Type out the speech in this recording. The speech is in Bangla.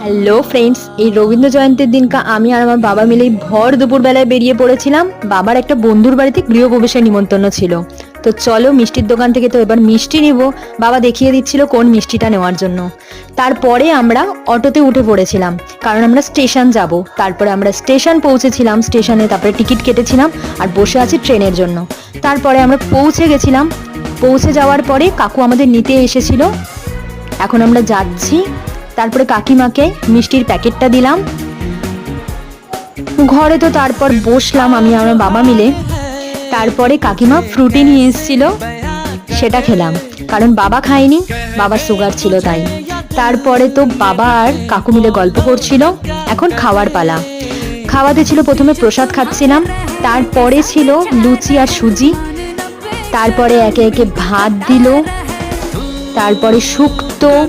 হ্যালো ফ্রেন্ডস, এই রবীন্দ্র জয়ন্তীর দিনকা আমি আর আমার বাবা মিলেই ভর দুপুরবেলায় বেরিয়ে পড়েছিলাম। বাবার একটা বন্ধুর বাড়িতে গৃহপ্রবেশের নিমন্ত্রণ ছিল। তো চলো মিষ্টির দোকান থেকে তো এবার মিষ্টি নিব। বাবা দেখিয়ে দিচ্ছিল কোন মিষ্টিটা নেওয়ার জন্য। তারপরে আমরা অটোতে উঠে পড়েছিলাম, কারণ আমরা স্টেশন যাব। তারপরে আমরা স্টেশন পৌঁছেছিলাম, স্টেশনে তারপরে টিকিট কেটেছিলাম আর বসে আছি ট্রেনের জন্য। তারপরে আমরা পৌঁছে গেছিলাম। পৌঁছে যাওয়ার পরে কাকু আমাদের নিতে এসেছিল। এখন আমরা যাচ্ছি। তারপরে কাকিমাকে মিষ্টির প্যাকেটটা দিলাম। ঘরে তো তারপর বসলাম আমি আর আমার বাবা মিলে। তারপরে কাকিমা ফ্রুটি নিয়ে এসেছিল, সেটা খেলাম, কারণ বাবা খায়নি, বাবার সুগার ছিল তাই। তারপরে তো বাবা আর কাকু মিলে গল্প করছিল। এখন খাওয়ার পালা। খাওয়াতে ছিল প্রথমে প্রসাদ খাচ্ছিলাম, তারপরে ছিল লুচি আর সুজি, তারপরে একে একে ভাত দিল, তারপরে শুক্তোর